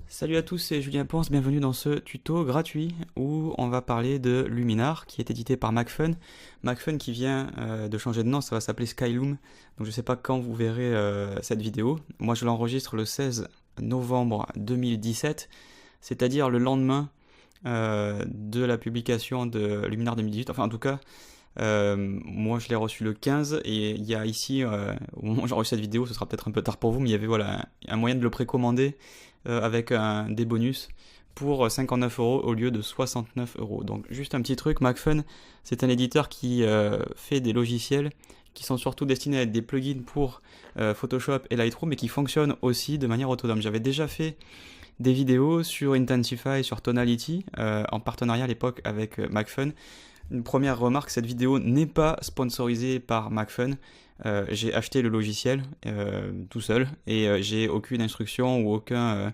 Salut à tous, c'est Julien Ponce, bienvenue dans ce tuto gratuit où on va parler de Luminar qui est édité par Macfun. Macfun qui vient de changer de nom, ça va s'appeler Skyloom. Donc je sais pas quand vous verrez cette vidéo. Moi je l'enregistre le 16 novembre 2017, c'est-à-dire le lendemain de la publication de Luminar 2018. Enfin en tout cas, moi je l'ai reçu le 15 et il y a ici, au moment où j'ai enregistré cette vidéo, ce sera peut-être un peu tard pour vous, mais il y avait voilà, un moyen de le précommander avec des bonus pour 59 € au lieu de 69 €. Donc juste un petit truc, Macfun, c'est un éditeur qui fait des logiciels qui sont surtout destinés à être des plugins pour Photoshop et Lightroom, mais qui fonctionnent aussi de manière autonome. J'avais déjà fait des vidéos sur Intensify, sur Tonality, en partenariat à l'époque avec Macfun. Une première remarque, cette vidéo n'est pas sponsorisée par Macfun. J'ai acheté le logiciel tout seul et j'ai aucune instruction ou aucun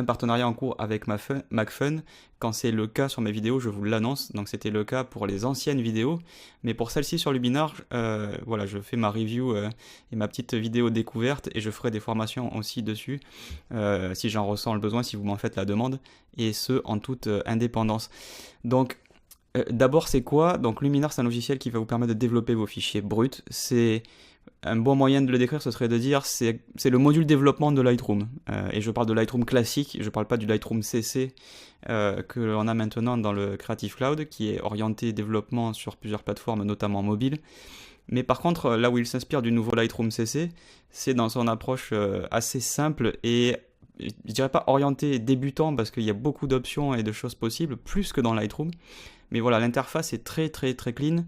partenariat en cours avec Macfun. Quand c'est le cas sur mes vidéos, je vous l'annonce. Donc c'était le cas pour les anciennes vidéos, mais pour celle-ci sur Luminar, voilà, je fais ma review et ma petite vidéo découverte et je ferai des formations aussi dessus si j'en ressens le besoin, si vous m'en faites la demande, et ce en toute indépendance. Donc d'abord, c'est quoi? Donc Luminar, c'est un logiciel qui va vous permettre de développer vos fichiers bruts. C'est un bon moyen de le décrire, ce serait de dire c'est le module développement de Lightroom. Et je parle de Lightroom classique, je ne parle pas du Lightroom CC que l'on a maintenant dans le Creative Cloud, qui est orienté développement sur plusieurs plateformes, notamment mobiles. Mais par contre, là où il s'inspire du nouveau Lightroom CC, c'est dans son approche assez simple et je dirais pas orienté débutant parce qu'il y a beaucoup d'options et de choses possibles, plus que dans Lightroom. Mais voilà, l'interface est très clean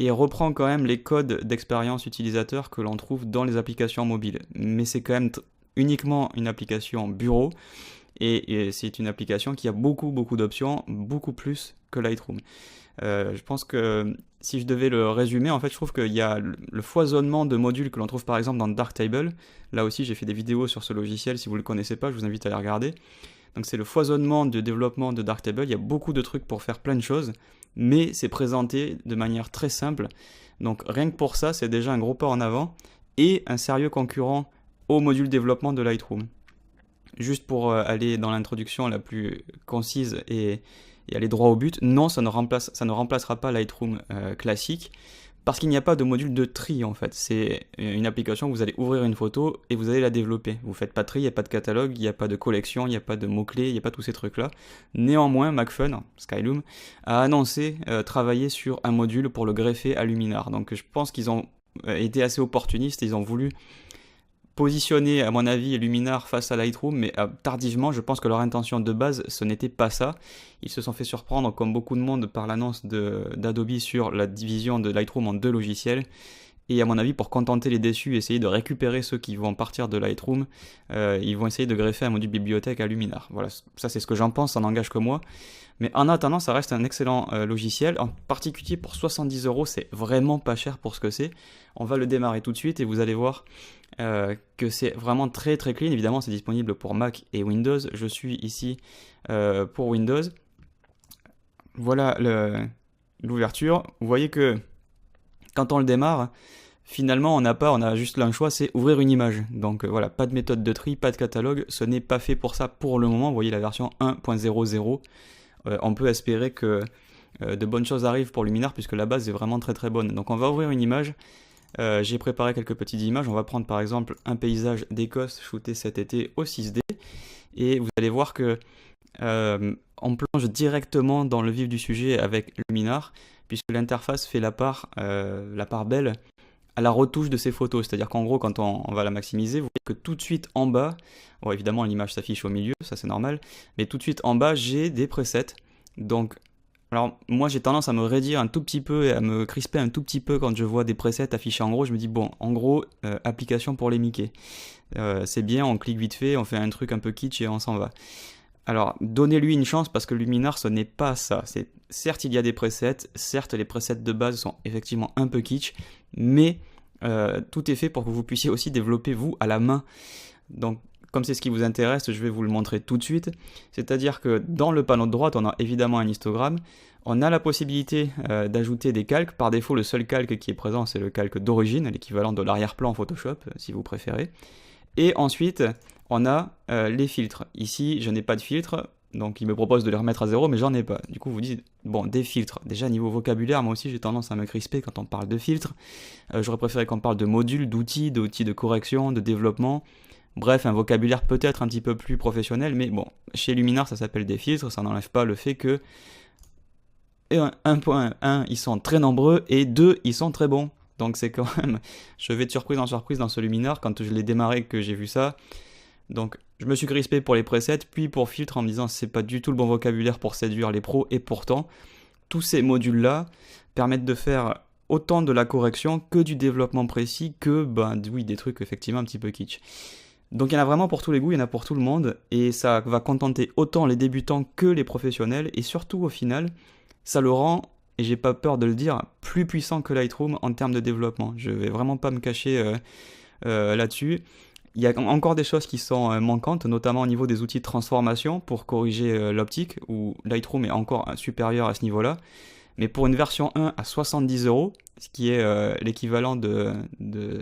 et reprend quand même les codes d'expérience utilisateur que l'on trouve dans les applications mobiles. Mais c'est quand même uniquement une application bureau et c'est une application qui a beaucoup d'options, beaucoup plus que Lightroom. Je pense que si je devais le résumer, en fait, je trouve qu'il y a le foisonnement de modules que l'on trouve par exemple dans Darktable. Là aussi, j'ai fait des vidéos sur ce logiciel. Si vous ne le connaissez pas, je vous invite à les regarder. Donc c'est le foisonnement de développement de Darktable, il y a beaucoup de trucs pour faire plein de choses, mais c'est présenté de manière très simple. Donc rien que pour ça, c'est déjà un gros pas en avant et un sérieux concurrent au module développement de Lightroom. Juste pour aller dans l'introduction la plus concise et aller droit au but, non, ça ne remplacera pas Lightroom classique. Parce qu'il n'y a pas de module de tri en fait, c'est une application où vous allez ouvrir une photo et vous allez la développer. Vous ne faites pas de tri, il n'y a pas de catalogue, il n'y a pas de collection, il n'y a pas de mots-clés, il n'y a pas tous ces trucs-là. Néanmoins, Macfun, Skyloom, a annoncé travailler sur un module pour le greffer à Luminar. Donc je pense qu'ils ont été assez opportunistes, ils ont voulu positionner, à mon avis, Luminar face à Lightroom, mais tardivement, je pense que leur intention de base, ce n'était pas ça. Ils se sont fait surprendre, comme beaucoup de monde, par l'annonce d'Adobe sur la division de Lightroom en deux logiciels. Et à mon avis, pour contenter les déçus, essayer de récupérer ceux qui vont partir de Lightroom, ils vont essayer de greffer un module bibliothèque à Luminar. Voilà, ça c'est ce que j'en pense, ça n'engage que moi. Mais en attendant, ça reste un excellent logiciel, en particulier pour 70 €, c'est vraiment pas cher pour ce que c'est. On va le démarrer tout de suite et vous allez voir que c'est vraiment très clean. Évidemment, c'est disponible pour Mac et Windows. Je suis ici pour Windows. Voilà l'ouverture. Vous voyez que quand on le démarre, finalement, on a juste un choix, c'est ouvrir une image. Donc voilà, pas de méthode de tri, pas de catalogue. Ce n'est pas fait pour ça pour le moment. Vous voyez la version 1.00. On peut espérer que de bonnes choses arrivent pour Luminar puisque la base est vraiment très bonne. Donc on va ouvrir une image. J'ai préparé quelques petites images. On va prendre par exemple un paysage d'Écosse shooté cet été au 6D. Et vous allez voir que on plonge directement dans le vif du sujet avec Luminar puisque l'interface fait la part belle à la retouche de ces photos. C'est-à-dire qu'en gros, quand on va la maximiser, vous voyez que tout de suite en bas, bon, évidemment l'image s'affiche au milieu, ça c'est normal, mais tout de suite en bas, j'ai des presets. Donc, alors moi j'ai tendance à me raidir un tout petit peu et à me crisper un tout petit peu quand je vois des presets affichés en gros. Je me dis bon, en gros, application pour les Mickey. C'est bien, on clique vite fait, on fait un truc un peu kitsch et on s'en va. Alors, donnez-lui une chance parce que Luminar, ce n'est pas ça. Certes, il y a des presets, certes, les presets de base sont effectivement un peu kitsch, mais tout est fait pour que vous puissiez aussi développer vous à la main. Donc, comme c'est ce qui vous intéresse, je vais vous le montrer tout de suite. C'est-à-dire que dans le panneau de droite, on a évidemment un histogramme. On a la possibilité d'ajouter des calques. Par défaut, le seul calque qui est présent, c'est le calque d'origine, l'équivalent de l'arrière-plan en Photoshop, si vous préférez. Et ensuite, on a les filtres. Ici, je n'ai pas de filtre, donc il me propose de les remettre à 0, mais j'en ai pas. Du coup, vous dites, bon, des filtres. Déjà, niveau vocabulaire, moi aussi, j'ai tendance à me crisper quand on parle de filtres. J'aurais préféré qu'on parle de modules, d'outils de correction, de développement. Bref, un vocabulaire peut-être un petit peu plus professionnel, mais bon, chez Luminar, ça s'appelle des filtres, ça n'enlève pas le fait que 1.1, ils sont très nombreux, et 2, ils sont très bons. Donc c'est quand même, je vais de surprise en surprise dans ce Luminar, quand je l'ai démarré que j'ai vu ça. Donc je me suis crispé pour les presets, puis pour filtre en me disant c'est pas du tout le bon vocabulaire pour séduire les pros, et pourtant, tous ces modules-là permettent de faire autant de la correction que du développement précis, que oui, des trucs effectivement un petit peu kitsch. Donc il y en a vraiment pour tous les goûts, il y en a pour tout le monde, et ça va contenter autant les débutants que les professionnels, et surtout au final, ça le rend, et j'ai pas peur de le dire, plus puissant que Lightroom en termes de développement. Je vais vraiment pas me cacher là-dessus. Il y a encore des choses qui sont manquantes, notamment au niveau des outils de transformation pour corriger l'optique, où Lightroom est encore supérieur à ce niveau-là. Mais pour une version 1 à 70 €, ce qui est l'équivalent de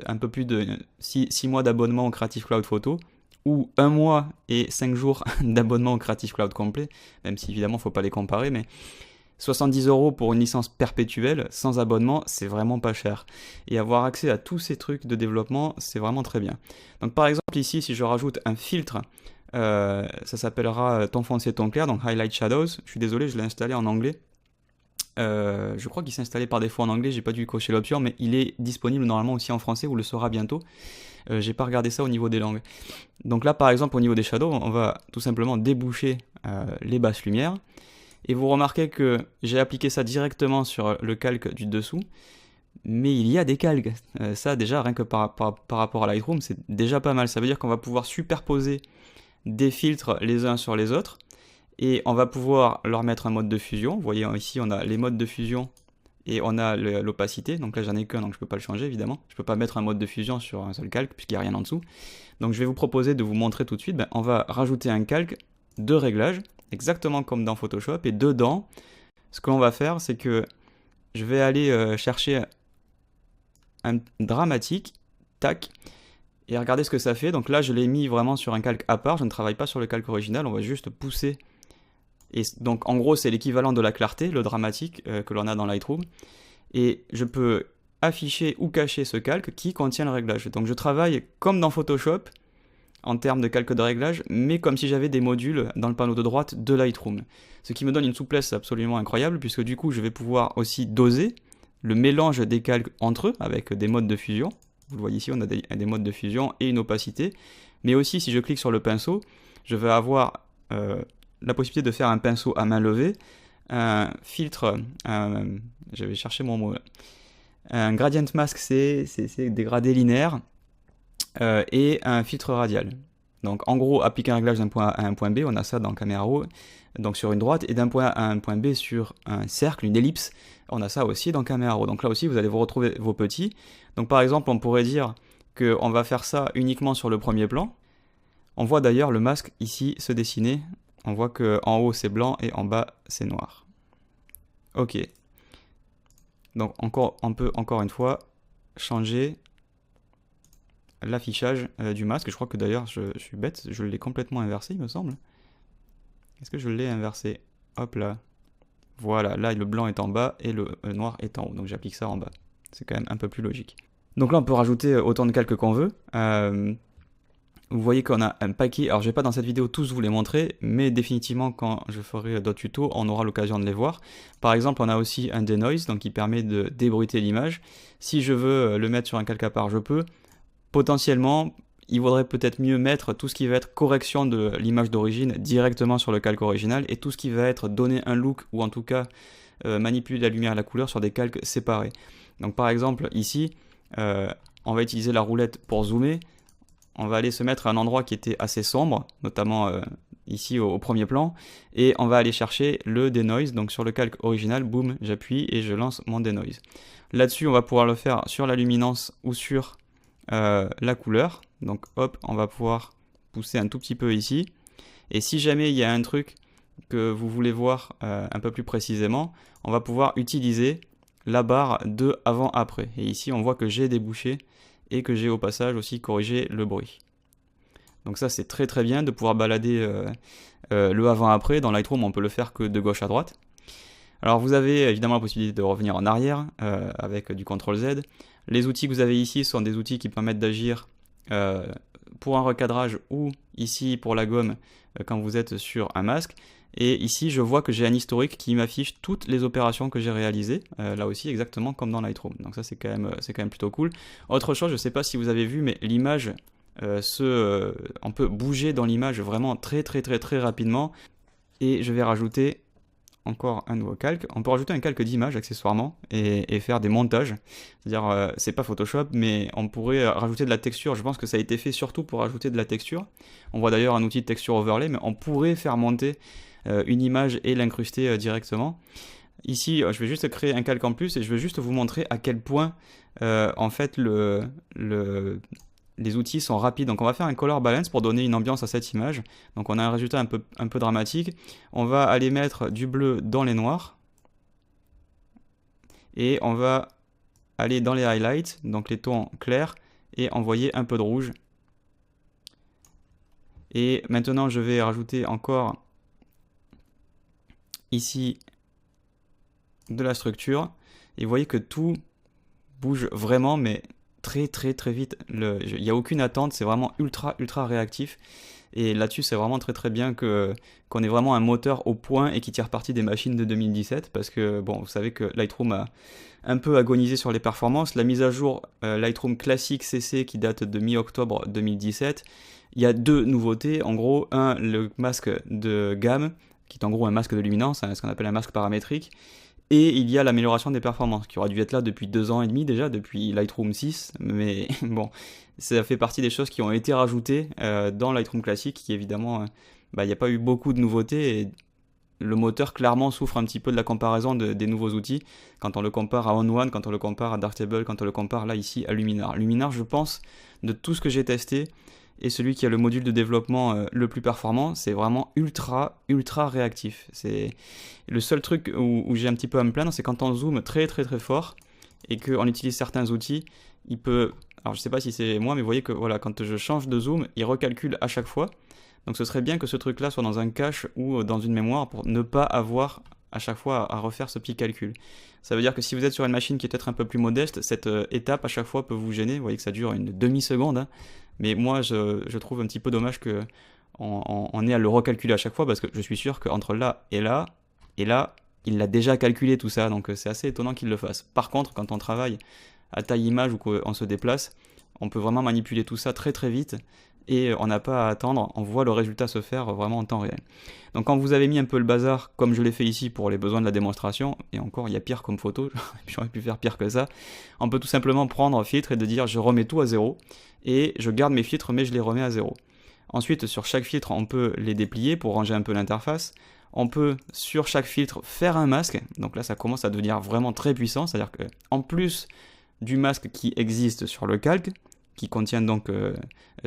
un peu plus de 6 mois d'abonnement au Creative Cloud Photo, ou 1 mois et 5 jours d'abonnement au Creative Cloud complet, même si évidemment il ne faut pas les comparer, mais 70 € pour une licence perpétuelle, sans abonnement, c'est vraiment pas cher. Et avoir accès à tous ces trucs de développement, c'est vraiment très bien. Donc par exemple ici, si je rajoute un filtre, ça s'appellera ton foncé, ton clair, donc Highlight Shadows. Je suis désolé, je l'ai installé en anglais. Je crois qu'il s'est installé par défaut en anglais, j'ai pas dû cocher l'option, mais il est disponible normalement aussi en français, ou le sera bientôt. J'ai pas regardé ça au niveau des langues. Donc là par exemple au niveau des shadows, on va tout simplement déboucher les basses lumières. Et vous remarquez que j'ai appliqué ça directement sur le calque du dessous, mais il y a des calques. Ça déjà, rien que par rapport à Lightroom, c'est déjà pas mal. Ça veut dire qu'on va pouvoir superposer des filtres les uns sur les autres, et on va pouvoir leur mettre un mode de fusion. Vous voyez ici, on a les modes de fusion et on a l'opacité. Donc là, j'en ai qu'un, donc je peux pas le changer évidemment. Je peux pas mettre un mode de fusion sur un seul calque puisqu'il n'y a rien en dessous. Donc je vais vous proposer de vous montrer tout de suite. On va rajouter un calque de réglage, exactement comme dans Photoshop, et dedans, ce que l'on va faire, c'est que je vais aller chercher un dramatique, tac, et regardez ce que ça fait. Donc là, je l'ai mis vraiment sur un calque à part, je ne travaille pas sur le calque original, on va juste pousser. Et donc en gros, c'est l'équivalent de la clarté, le dramatique que l'on a dans Lightroom, et je peux afficher ou cacher ce calque qui contient le réglage. Donc je travaille comme dans Photoshop, en termes de calque de réglage, mais comme si j'avais des modules dans le panneau de droite de Lightroom. Ce qui me donne une souplesse absolument incroyable, puisque du coup je vais pouvoir aussi doser le mélange des calques entre eux, avec des modes de fusion. Vous le voyez ici, on a des modes de fusion et une opacité. Mais aussi, si je clique sur le pinceau, je vais avoir la possibilité de faire un pinceau à main levée, un filtre, je vais chercher mon mot là. Un gradient mask, c'est des gradés linéaires, et un filtre radial. Donc en gros, appliquer un réglage d'un point A à un point B, on a ça dans Camera Raw, donc sur une droite, et d'un point A à un point B sur un cercle, une ellipse, on a ça aussi dans Camera Raw. Donc là aussi, vous allez vous retrouver vos petits. Donc par exemple, on pourrait dire qu'on va faire ça uniquement sur le premier plan. On voit d'ailleurs le masque ici se dessiner. On voit qu'en haut c'est blanc et en bas c'est noir. Ok. Donc on peut encore une fois changer l'affichage du masque. Je crois que d'ailleurs je suis bête, je l'ai complètement inversé il me semble. Est-ce que je l'ai inversé? Hop là. Voilà, là le blanc est en bas et le noir est en haut, donc j'applique ça en bas. C'est quand même un peu plus logique. Donc là on peut rajouter autant de calques qu'on veut. Vous voyez qu'on a un paquet, alors je vais pas dans cette vidéo tous vous les montrer, mais définitivement quand je ferai d'autres tutos, on aura l'occasion de les voir. Par exemple, on a aussi un denoise, donc qui permet de débruiter l'image. Si je veux le mettre sur un calque à part, je peux. Potentiellement, il vaudrait peut-être mieux mettre tout ce qui va être correction de l'image d'origine directement sur le calque original, et tout ce qui va être donner un look, ou en tout cas manipuler la lumière et la couleur sur des calques séparés. Donc par exemple, ici, on va utiliser la roulette pour zoomer. On va aller se mettre à un endroit qui était assez sombre, notamment ici au premier plan, et on va aller chercher le denoise, donc sur le calque original, boum, j'appuie et je lance mon denoise. Là-dessus, on va pouvoir le faire sur la luminance ou sur la couleur, donc hop, on va pouvoir pousser un tout petit peu ici, et si jamais il y a un truc que vous voulez voir un peu plus précisément, on va pouvoir utiliser la barre de avant-après. Et ici, on voit que j'ai débouché et que j'ai au passage aussi corrigé le bruit. Donc ça, c'est très très bien de pouvoir balader le avant-après. Dans Lightroom, on peut le faire que de gauche à droite. Alors vous avez évidemment la possibilité de revenir en arrière avec du CTRL Z. Les outils que vous avez ici sont des outils qui permettent d'agir pour un recadrage ou ici pour la gomme quand vous êtes sur un masque. Et ici, je vois que j'ai un historique qui m'affiche toutes les opérations que j'ai réalisées, là aussi exactement comme dans Lightroom. Donc ça, c'est quand même plutôt cool. Autre chose, je ne sais pas si vous avez vu, mais l'image, on peut bouger dans l'image vraiment très rapidement. Et je vais rajouter encore un nouveau calque. On peut rajouter un calque d'image accessoirement et faire des montages. C'est-à-dire, c'est pas Photoshop, mais on pourrait rajouter de la texture. Je pense que ça a été fait surtout pour rajouter de la texture. On voit d'ailleurs un outil de texture overlay, mais on pourrait faire monter une image et l'incruster directement. Ici, je vais juste créer un calque en plus et je vais juste vous montrer à quel point en fait les outils sont rapides. Donc on va faire un color balance pour donner une ambiance à cette image. Donc on a un résultat un peu dramatique. On va aller mettre du bleu dans les noirs. Et on va aller dans les highlights, donc les tons clairs, et envoyer un peu de rouge. Et maintenant je vais rajouter encore ici de la structure. Et vous voyez que tout bouge vraiment, mais très vite. Il n'y a aucune attente, c'est vraiment ultra réactif. Et là-dessus, c'est vraiment très bien qu'on ait vraiment un moteur au point et qui tire parti des machines de 2017. Parce que, bon, vous savez que Lightroom a un peu agonisé sur les performances. La mise à jour Lightroom classique CC qui date de mi-octobre 2017. Il y a deux nouveautés. En gros, le masque de gamme, qui est en gros un masque de luminance, ce qu'on appelle un masque paramétrique. Et il y a l'amélioration des performances, qui aura dû être là depuis 2 ans et demi déjà, depuis Lightroom 6, mais bon, ça fait partie des choses qui ont été rajoutées dans Lightroom classique, qui évidemment, il n'y a pas eu beaucoup de nouveautés, et le moteur clairement souffre un petit peu de la comparaison des nouveaux outils, quand on le compare à OnOne, quand on le compare à Darktable, quand on le compare là ici à Luminar. Luminar, je pense, de tout ce que j'ai testé, et celui qui a le module de développement le plus performant, c'est vraiment ultra réactif. C'est le seul truc où j'ai un petit peu à me plaindre, c'est quand on zoome très fort et qu'on utilise certains outils, il peut... Alors je sais pas si c'est moi, mais vous voyez que voilà, quand je change de zoom, il recalcule à chaque fois. Donc ce serait bien que ce truc-là soit dans un cache ou dans une mémoire pour ne pas avoir à chaque fois à refaire ce petit calcul. Ça veut dire que si vous êtes sur une machine qui est peut-être un peu plus modeste, cette étape à chaque fois peut vous gêner. Vous voyez que ça dure une demi-seconde, hein. Mais moi je trouve un petit peu dommage qu'on ait à le recalculer à chaque fois, parce que je suis sûr qu'entre là, il l'a déjà calculé tout ça, donc c'est assez étonnant qu'il le fasse. Par contre, quand on travaille à taille image ou qu'on se déplace, on peut vraiment manipuler tout ça très vite, et on n'a pas à attendre, on voit le résultat se faire vraiment en temps réel. Donc quand vous avez mis un peu le bazar, comme je l'ai fait ici pour les besoins de la démonstration, et encore il y a pire comme photo, j'aurais pu faire pire que ça, on peut tout simplement prendre filtre et de dire je remets tout à zéro, et je garde mes filtres mais je les remets à zéro. Ensuite, sur chaque filtre, on peut les déplier pour ranger un peu l'interface. On peut, sur chaque filtre, faire un masque. Donc là, ça commence à devenir vraiment très puissant. C'est-à-dire qu'en plus du masque qui existe sur le calque, qui contient donc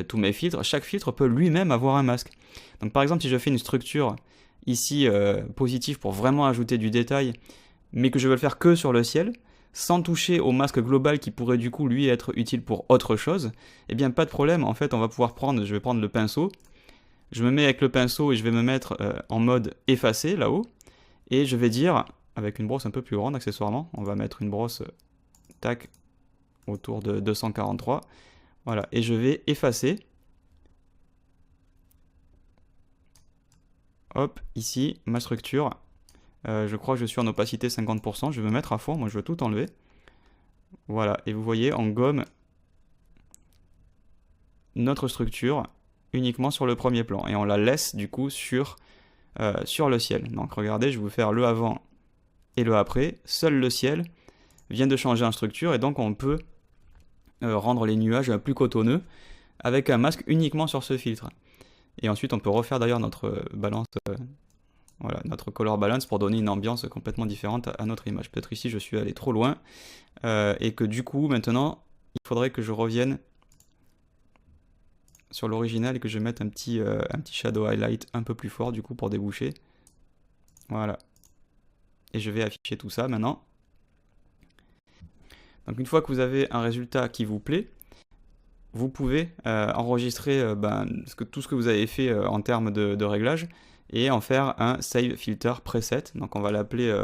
tous mes filtres, chaque filtre peut lui-même avoir un masque. Donc par exemple, si je fais une structure ici positive pour vraiment ajouter du détail, mais que je veux le faire que sur le ciel, sans toucher au masque global qui pourrait du coup lui être utile pour autre chose, eh bien pas de problème, en fait on va pouvoir je vais prendre le pinceau, je me mets avec le pinceau et je vais me mettre en mode effacer là-haut, et je vais dire, avec une brosse un peu plus grande accessoirement, on va mettre une brosse, tac, autour de 243, voilà, et je vais effacer, hop, ici, ma structure. Je crois que je suis en opacité 50%, je vais me mettre à fond, moi je veux tout enlever. Voilà, et vous voyez, on gomme notre structure uniquement sur le premier plan, et on la laisse du coup sur le ciel. Donc regardez, je vais vous faire le avant et le après. Seul le ciel vient de changer en structure, et donc on peut rendre les nuages plus cotonneux avec un masque uniquement sur ce filtre. Et ensuite on peut refaire d'ailleurs notre balance... Voilà, notre color balance pour donner une ambiance complètement différente à notre image. Peut-être ici je suis allé trop loin et que du coup maintenant il faudrait que je revienne sur l'original et que je mette un petit shadow highlight un peu plus fort du coup pour déboucher. Voilà. Et je vais afficher tout ça maintenant. Donc une fois que vous avez un résultat qui vous plaît, vous pouvez enregistrer tout ce que vous avez fait en termes de réglage et en faire un save filter preset. Donc on va l'appeler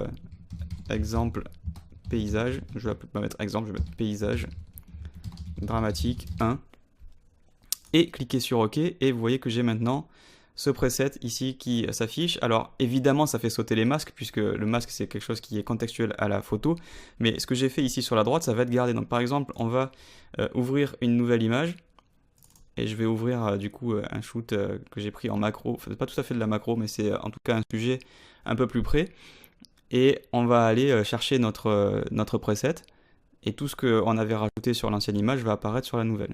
exemple paysage. Je vais pas mettre exemple, je vais mettre paysage dramatique 1. Et cliquez sur OK et vous voyez que j'ai maintenant ce preset ici qui s'affiche. Alors évidemment ça fait sauter les masques puisque le masque c'est quelque chose qui est contextuel à la photo, mais ce que j'ai fait ici sur la droite ça va être gardé. Donc par exemple on va ouvrir une nouvelle image et je vais ouvrir du coup un shoot que j'ai pris en macro, enfin, c'est pas tout à fait de la macro mais c'est en tout cas un sujet un peu plus près, et on va aller chercher notre preset et tout ce qu'on avait rajouté sur l'ancienne image va apparaître sur la nouvelle.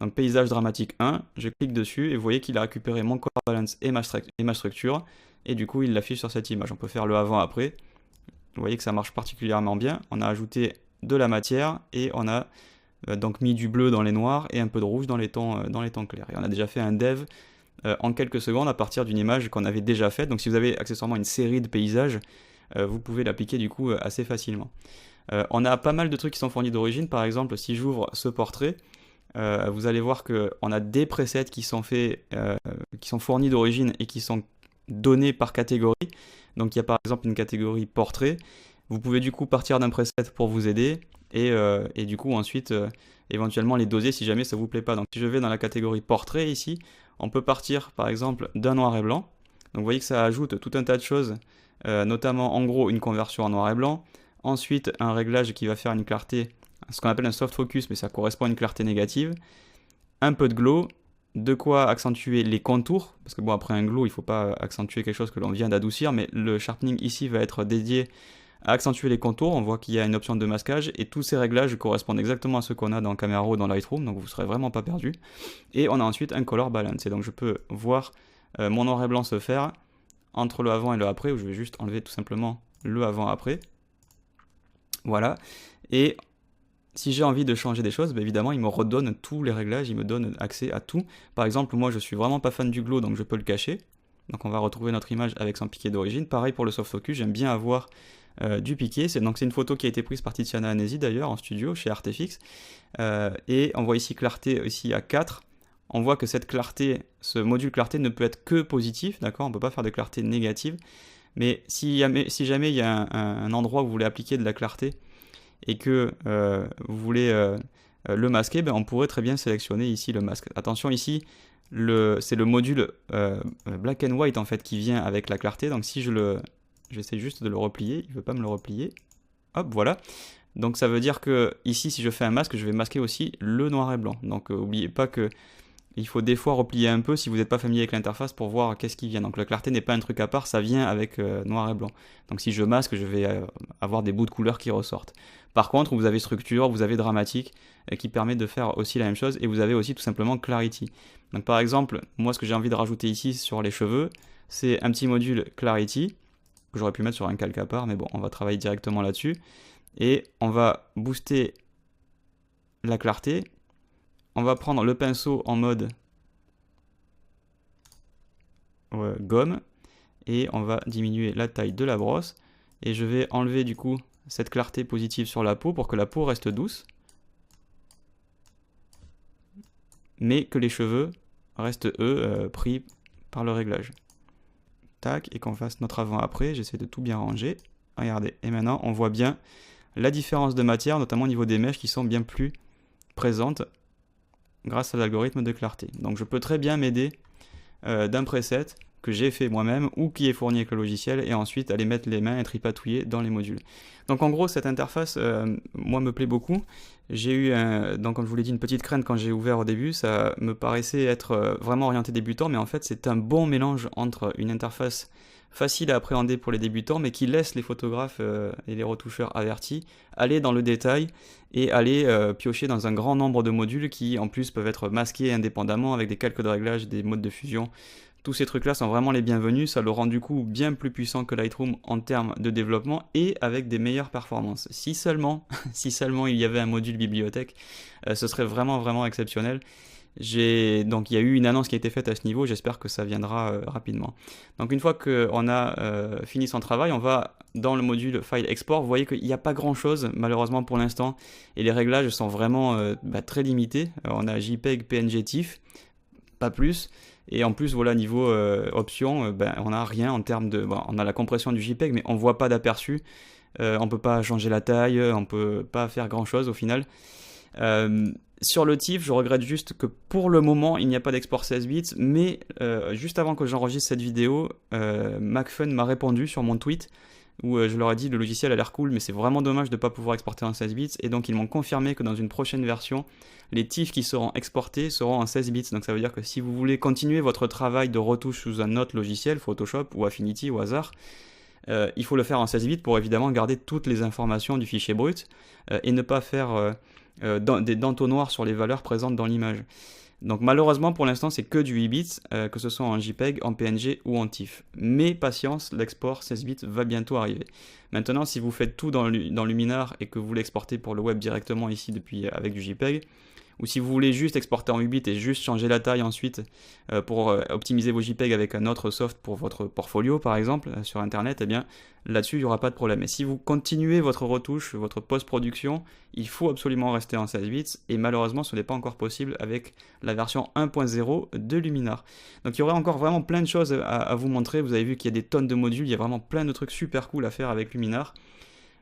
Donc paysage dramatique 1, je clique dessus et vous voyez qu'il a récupéré mon color balance et ma structure, et du coup il l'affiche sur cette image. On peut faire le avant-après, vous voyez que ça marche particulièrement bien. On a ajouté de la matière et on a donc mis du bleu dans les noirs et un peu de rouge dans les tons clairs. Et on a déjà fait un dev en quelques secondes à partir d'une image qu'on avait déjà faite. Donc si vous avez accessoirement une série de paysages, vous pouvez l'appliquer du coup assez facilement. On a pas mal de trucs qui sont fournis d'origine. Par exemple, si j'ouvre ce portrait, vous allez voir qu'on a des presets qui sont fournis d'origine et qui sont donnés par catégorie. Donc il y a par exemple une catégorie portrait. Vous pouvez du coup partir d'un preset pour vous aider et du coup ensuite éventuellement les doser si jamais ça vous plaît pas. Donc si je vais dans la catégorie portrait ici, on peut partir par exemple d'un noir et blanc. Donc vous voyez que ça ajoute tout un tas de choses, notamment en gros une conversion en noir et blanc. Ensuite un réglage qui va faire une clarté, ce qu'on appelle un soft focus, mais ça correspond à une clarté négative, un peu de glow, de quoi accentuer les contours, parce que bon après un glow il ne faut pas accentuer quelque chose que l'on vient d'adoucir, mais le sharpening ici va être dédié à accentuer les contours. On voit qu'il y a une option de masquage et tous ces réglages correspondent exactement à ceux qu'on a dans Camera Raw dans Lightroom, donc vous ne serez vraiment pas perdu. Et on a ensuite un color balance, et donc je peux voir mon noir et blanc se faire entre le avant et le après, où je vais juste enlever tout simplement le avant-après. Voilà, et si j'ai envie de changer des choses, évidemment, il me redonne tous les réglages, il me donne accès à tout. Par exemple, moi, je suis vraiment pas fan du glow, donc je peux le cacher. Donc on va retrouver notre image avec son piqué d'origine. Pareil pour le soft focus, j'aime bien avoir du piqué. C'est une photo qui a été prise par Tiziana Anesi d'ailleurs, en studio, chez Artefix. Et on voit ici clarté aussi à 4. On voit que cette clarté, ce module clarté ne peut être que positif, d'accord? On ne peut pas faire de clarté négative. Mais si jamais il y a un endroit où vous voulez appliquer de la clarté, et que vous voulez le masquer, on pourrait très bien sélectionner ici le masque. Attention ici, c'est le module black and white en fait qui vient avec la clarté. Donc si j'essaie juste de le replier, il ne veut pas me le replier. Hop, voilà. Donc ça veut dire que ici, si je fais un masque, je vais masquer aussi le noir et blanc. Donc n'oubliez pas que il faut des fois replier un peu si vous n'êtes pas familier avec l'interface pour voir qu'est-ce qui vient. Donc la clarté n'est pas un truc à part, ça vient avec noir et blanc. Donc si je masque, je vais avoir des bouts de couleurs qui ressortent. Par contre, vous avez structure, vous avez dramatique, qui permet de faire aussi la même chose, et vous avez aussi tout simplement clarity. Donc par exemple, moi ce que j'ai envie de rajouter ici sur les cheveux, c'est un petit module clarity, que j'aurais pu mettre sur un calque à part, mais bon, on va travailler directement là-dessus. Et on va booster la clarté. On va prendre le pinceau en mode gomme et on va diminuer la taille de la brosse, et je vais enlever du coup cette clarté positive sur la peau pour que la peau reste douce mais que les cheveux restent eux pris par le réglage. Tac, et qu'on fasse notre avant-après, j'essaie de tout bien ranger. Regardez, et maintenant on voit bien la différence de matière, notamment au niveau des mèches qui sont bien plus présentes grâce à l'algorithme de clarté. Donc je peux très bien m'aider d'un preset que j'ai fait moi-même ou qui est fourni avec le logiciel, et ensuite aller mettre les mains et tripatouiller dans les modules. Donc en gros cette interface moi me plaît beaucoup. J'ai eu donc comme je vous l'ai dit, une petite crainte quand j'ai ouvert au début, ça me paraissait être vraiment orienté débutant, mais en fait c'est un bon mélange entre une interface facile à appréhender pour les débutants, mais qui laisse les photographes et les retoucheurs avertis aller dans le détail et aller piocher dans un grand nombre de modules qui en plus peuvent être masqués indépendamment avec des calques de réglage, des modes de fusion. Tous ces trucs là sont vraiment les bienvenus, ça le rend du coup bien plus puissant que Lightroom en termes de développement et avec des meilleures performances. Si seulement il y avait un module bibliothèque, ce serait vraiment exceptionnel. Donc il y a eu une annonce qui a été faite à ce niveau, j'espère que ça viendra rapidement. Donc une fois qu'on a fini son travail, on va dans le module File Export. Vous voyez qu'il n'y a pas grand chose malheureusement pour l'instant et les réglages sont vraiment très limités. On a JPEG, PNG, TIFF, pas plus. Et en plus, voilà, niveau options, on n'a rien en termes de... Bon, on a la compression du JPEG, mais on voit pas d'aperçu. On peut pas changer la taille, on peut pas faire grand chose au final. Sur le TIFF, je regrette juste que pour le moment, il n'y a pas d'export 16 bits, mais juste avant que j'enregistre cette vidéo, MacFun m'a répondu sur mon tweet où je leur ai dit le logiciel a l'air cool, mais c'est vraiment dommage de ne pas pouvoir exporter en 16 bits, et donc ils m'ont confirmé que dans une prochaine version, les TIFF qui seront exportés seront en 16 bits, donc ça veut dire que si vous voulez continuer votre travail de retouche sous un autre logiciel, Photoshop ou Affinity au hasard, il faut le faire en 16 bits pour évidemment garder toutes les informations du fichier brut et ne pas faire des d'entonnoirs sur les valeurs présentes dans l'image. Donc malheureusement pour l'instant c'est que du 8 bits, que ce soit en JPEG, en PNG ou en TIFF. Mais patience, l'export 16 bits va bientôt arriver. Maintenant si vous faites tout dans Luminar et que vous voulez exporter pour le web directement ici avec du JPEG, ou si vous voulez juste exporter en 8 bits et juste changer la taille ensuite pour optimiser vos JPEG avec un autre soft pour votre portfolio par exemple sur internet, eh bien là-dessus il n'y aura pas de problème. Et si vous continuez votre retouche, votre post-production, il faut absolument rester en 16 bits et malheureusement ce n'est pas encore possible avec la version 1.0 de Luminar. Donc il y aurait encore vraiment plein de choses à vous montrer. Vous avez vu qu'il y a des tonnes de modules, il y a vraiment plein de trucs super cool à faire avec Luminar.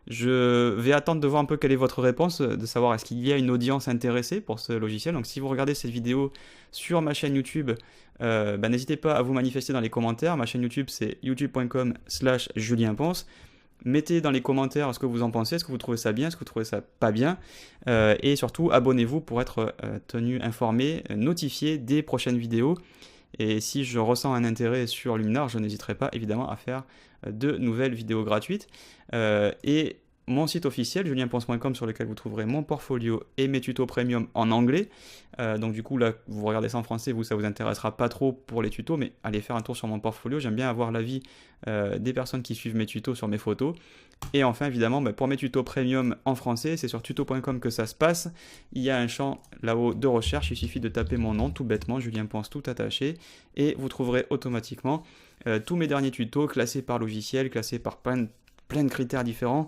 Je vais attendre de voir un peu quelle est votre réponse, de savoir est-ce qu'il y a une audience intéressée pour ce logiciel. Donc si vous regardez cette vidéo sur ma chaîne YouTube, n'hésitez pas à vous manifester dans les commentaires. Ma chaîne YouTube c'est youtube.com/julienponce. Mettez dans les commentaires ce que vous en pensez, est-ce que vous trouvez ça bien, est-ce que vous trouvez ça pas bien, et surtout abonnez-vous pour être tenu informé, notifié des prochaines vidéos. Et si je ressens un intérêt sur Luminar, je n'hésiterai pas évidemment à faire de nouvelles vidéos gratuites. Et mon site officiel, julienponce.com, sur lequel vous trouverez mon portfolio et mes tutos premium en anglais. Donc du coup, là, vous regardez ça en français, ça vous intéressera pas trop pour les tutos, mais allez faire un tour sur mon portfolio. J'aime bien avoir l'avis des personnes qui suivent mes tutos sur mes photos. Et enfin, évidemment, pour mes tutos premium en français, c'est sur tuto.com que ça se passe. Il y a un champ là-haut de recherche, il suffit de taper mon nom, tout bêtement, Julien Ponce, tout attaché, et vous trouverez automatiquement tous mes derniers tutos classés par logiciel, classés par plein de critères différents.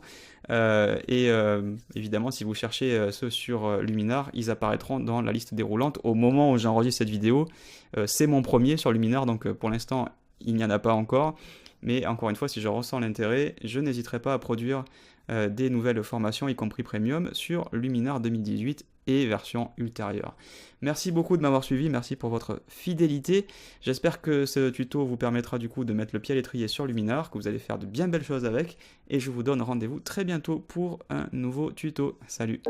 Évidemment, si vous cherchez ceux sur Luminar, ils apparaîtront dans la liste déroulante au moment où j'enregistre cette vidéo. C'est mon premier sur Luminar, donc pour l'instant, il n'y en a pas encore. Mais encore une fois, si je ressens l'intérêt, je n'hésiterai pas à produire des nouvelles formations, y compris premium, sur Luminar 2018 et version ultérieure. Merci beaucoup de m'avoir suivi, merci pour votre fidélité. J'espère que ce tuto vous permettra du coup de mettre le pied à l'étrier sur Luminar, que vous allez faire de bien belles choses avec, et je vous donne rendez-vous très bientôt pour un nouveau tuto. Salut!